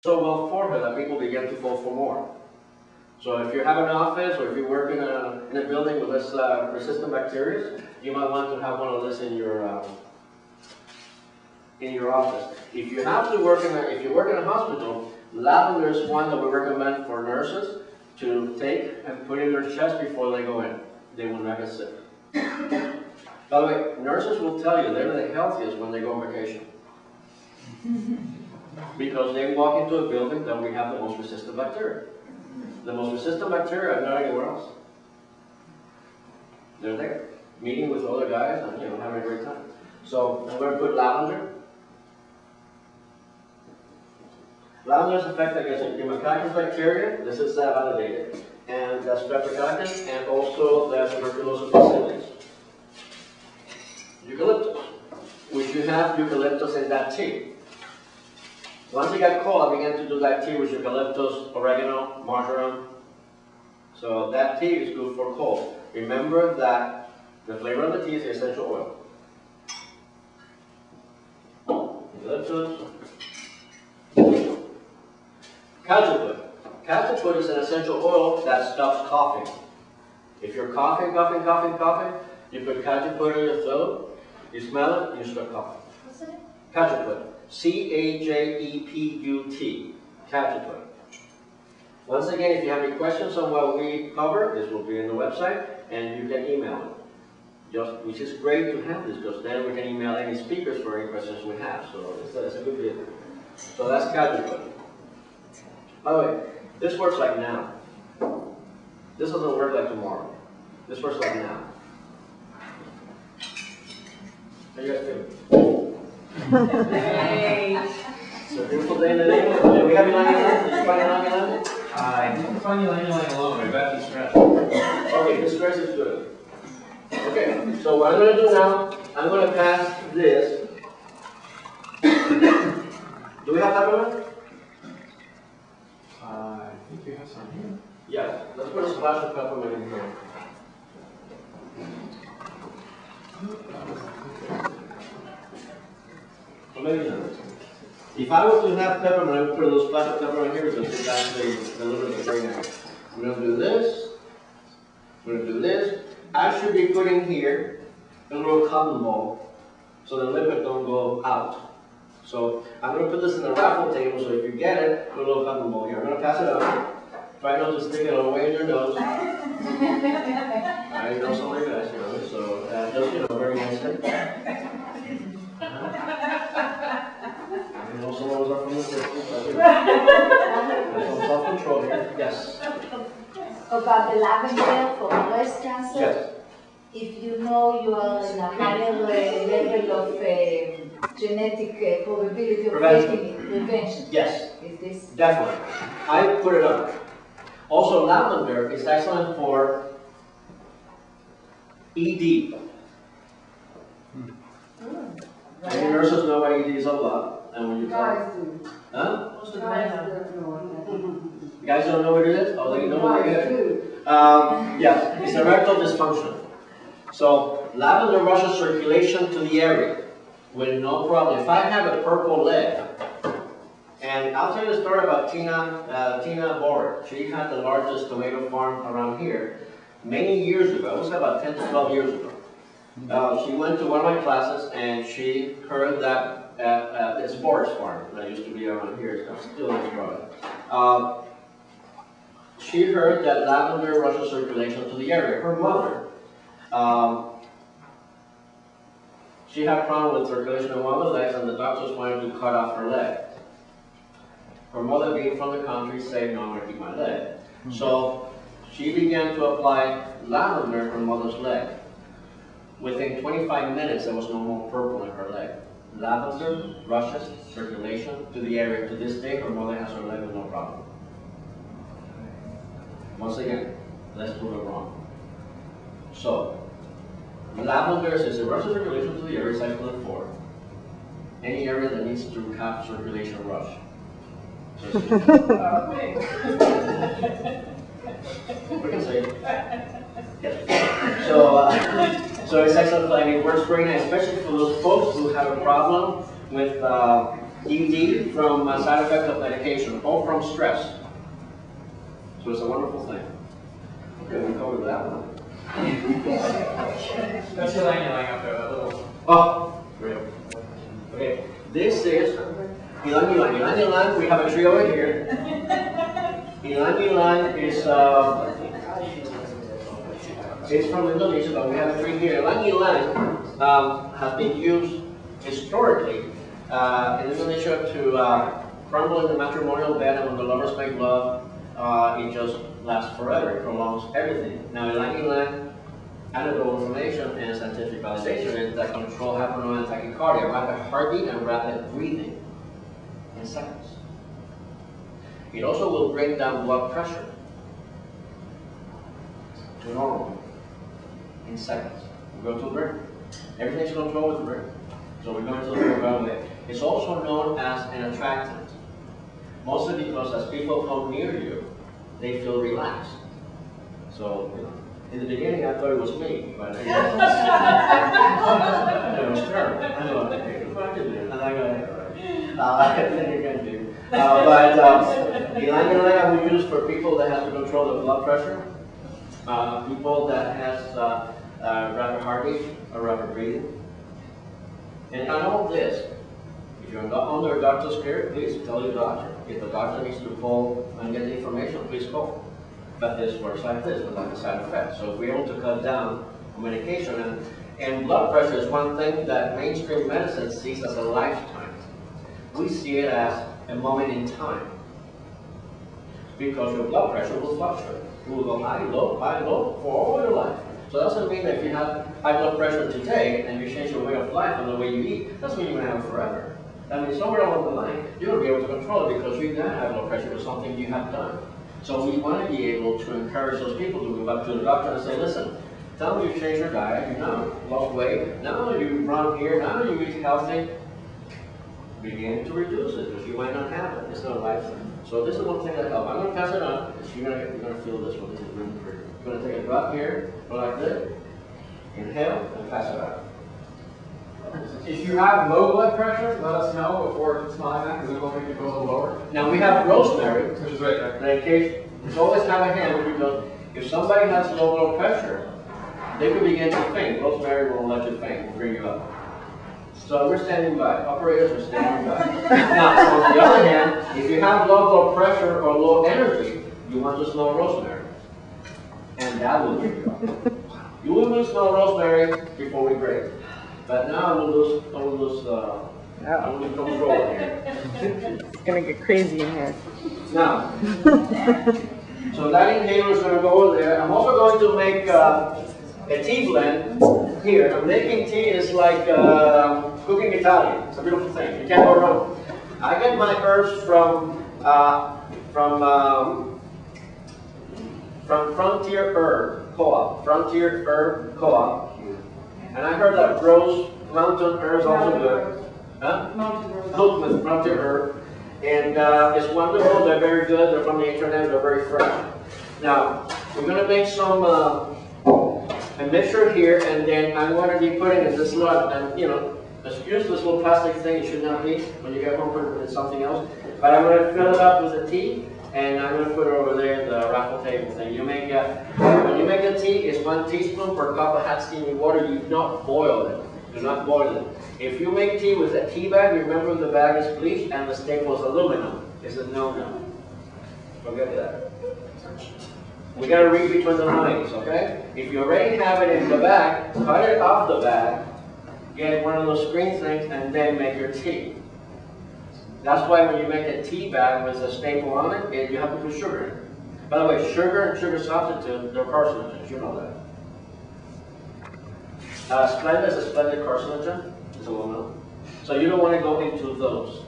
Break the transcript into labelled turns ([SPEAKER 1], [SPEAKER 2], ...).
[SPEAKER 1] so well formed that people begin to fall for more. So if you have an office or if you work in a building with less resistant bacteria, you might want to have one of this in your office. If you have to work if you work in a hospital, lavender is one that we recommend for nurses to take and put in their chest before they go in. They will not get sick. By the way, nurses will tell you they're the healthiest when they go on vacation. Because they walk into a building that we have the most resistant bacteria. The most resistant bacteria are not anywhere else. They're there, meeting with other guys and having a great time. So I'm going to put lavender. Lavender is effective against pneumococcus bacteria. This is validated. And that's streptococcus and also the tuberculosis bacillus. Eucalyptus, which you have eucalyptus in that tea. Once it got cold, I began to do that tea with eucalyptus, oregano, marjoram. So that tea is good for cold. Remember that the flavor of the tea is the essential oil. Eucalyptus. Cajuput. Cajuput is an essential oil that stops coughing. If you're coughing, you put cajuput on your throat, you smell it, and you start coughing.
[SPEAKER 2] What's it?
[SPEAKER 1] Cajuput. C-A-J-E-P-U-T. Cajuput. Once again, if you have any questions on what we cover, this will be in the website, and you can email it. Which is great to have this, because then we can email any speakers for any questions we have. So it's a good deal. So that's Cajuput. By the way, this works like now. This doesn't work like tomorrow. This works like now. How you guys doing?
[SPEAKER 2] Hey.
[SPEAKER 1] It's a beautiful day in the neighborhood. Do we have ylang-ylang? Did you find ylang-ylang?
[SPEAKER 3] I didn't find ylang-ylang alone. I got distressed.
[SPEAKER 1] Okay, distress is good. Okay, so what I'm going to do now, I'm going to pass this. Do we have peppermint?
[SPEAKER 3] I think you have some here.
[SPEAKER 1] Yes, let's put a splash of peppermint in here. Or maybe not. If I were to have peppermint, I would put a little splash of peppermint here because it's actually a little bit very nice. I'm going to do this. I'm going to do this. I should be putting here a little cotton ball so the liquid don't go out. So I'm going to put this in the raffle table, so if you get it, put a little cotton ball here. I'm going to pass it out. Try not to stick it all the way in your nose. I know some of you guys, so just, very nicely. I know some of us are from the system, but some self-control here. Yes?
[SPEAKER 2] About the lavender for breast cancer?
[SPEAKER 1] Yes.
[SPEAKER 2] If you know you are in a higher level of genetic probability of getting it, prevention.
[SPEAKER 1] Yes.
[SPEAKER 2] Is this?
[SPEAKER 1] Definitely. I put it up. Also, lavender is excellent for ED. Many nurses know what ED is all about. And when you
[SPEAKER 4] Guys do.
[SPEAKER 1] huh?
[SPEAKER 4] Guys don't know.
[SPEAKER 1] You guys don't know what it is? Oh, they know what it
[SPEAKER 4] Guys
[SPEAKER 1] is.
[SPEAKER 4] do.
[SPEAKER 1] Yeah, it's erectile dysfunction. So, lavender rushes circulation to the area with no problem. If I have a purple leg, and I'll tell you a story about Tina Borer. She had the largest tomato farm around here many years ago. It was about 10 to 12 years ago. She went to one of my classes and she heard that it's Borer's farm that used to be around here. It's still in Florida. She heard that lavender rushes circulation to the area. Her mother, she had a problem with circulation in one of the legs and the doctors wanted to cut off her leg. Her mother, being from the country, said, no, I'm going to keep my leg. So she began to apply lavender to her mother's leg. Within 25 minutes, there was no more purple in her leg. Lavender rushes circulation to the area. To this day, her mother has her leg with no problem. Once again, let's prove it wrong. So, lavender says it rushes circulation to the area, cyclin 4. Any area that needs to have circulation rush. We can say yes. So it's excellent, and it works very nice, especially for those folks who have a problem with ED from a side effect of medication or from stress. So it's a wonderful thing. Okay, we covered that one.
[SPEAKER 3] That's your line up there, that little.
[SPEAKER 1] Oh, great. Okay, this is ylang ylang. Ylang ylang, we have a tree over here. Ylang ylang is it's from Indonesia, but we have a tree here. Ylang ylang has been used historically in Indonesia to crumble in the matrimonial bed, and when the lovers make love, it just lasts forever. It prolongs everything. Now, ylang ylang, anecdotal information and scientific validation is that control hyperneural tachycardia, rapid heartbeat and rapid breathing in seconds. It also will bring down blood pressure to normal in seconds. We go to the brain. Everything's controlled with the brain. So we're going to the brain right away. It's also known as an attractant. Mostly because as people come near you, they feel relaxed. So, you know, in the beginning I thought it was me, but it was terrible. I know what I can do. And I go, I think you can do. But ylang ylang we use for people that have to control the blood pressure, people that has rapid heartbeat or rapid breathing. And on all this, if you're not under a doctor's care, please tell your doctor. If the doctor needs to call and get the information, please call. But this works like this, without the side effects. So if we're able to cut down on medication, and blood pressure is one thing that mainstream medicine sees as a lifetime. We see it as a moment in time. Because your blood pressure will fluctuate. It will go high, low for all your life. So it doesn't mean that if you have high blood pressure today and you change your way of life and the way you eat, doesn't mean you're going to have it forever. That means somewhere along the line, you're going to be able to control it because you're going to have blood pressure for something you have done. So we want to be able to encourage those people to go up to the doctor and say, listen, tell me you changed your diet, you know, lost weight, now you run here, now you eat healthy. Begin to reduce it because you might not have it. It's not a lifetime. So this is one thing that helps. I'm going to pass it on. You're going to feel this one. This is really pretty. You're going to take a drop here, go like this, inhale, and pass it out.
[SPEAKER 3] If you have low blood pressure, let us know before smelling that, because it will make it go a little lower.
[SPEAKER 1] Now we have rosemary,
[SPEAKER 3] Which is right there.
[SPEAKER 1] and in case, it's always have a hand because if somebody has low blood pressure, they could begin to faint. Rosemary won't let you faint, will bring you up. So we're standing by. Operators are standing by. Now, on the other hand, if you have low blood pressure or low energy, you want to smell rosemary. And that will bring you up. You will smell rosemary before we break. But now I will lose control here.
[SPEAKER 5] It's gonna get crazy in here.
[SPEAKER 1] Now, so that inhaler is going to go over there. I'm also going to make a tea blend here. I'm making tea is like cooking Italian. It's a beautiful thing. You can't go wrong. I get my herbs from Frontier Herb Co-op. Frontier Herb Co-op. And I heard that Rose Mountain Herb is also good. Huh? Cooked with Frontier Herb. And it's wonderful, they're very good, they're from the internet, they're very fresh. Now, we're going to make some, a mixture here, and then I'm going to be putting in this lot, and you know, excuse this little plastic thing, it should not be, when you get home, put it in something else. But I'm going to fill it up with the tea, and I'm going to put it over there, the raffle table thing. You make, when you make the tea, it's 1 teaspoon per cup of hot steaming water. You do not boil it. Do not boil it. If you make tea with a tea bag, remember the bag is bleach and the staple is aluminum. It's a no-no. Forget that. We got to read between the lines, okay? If you already have it in the bag, cut it off the bag, get one of those screen things, and then make your tea. That's why when you make a tea bag with a staple on it, you have to put sugar in it. By the way, sugar and sugar substitute, they're carcinogens. You know that. Splenda is a splendid carcinogen. It's a well known. So you don't want to go into those.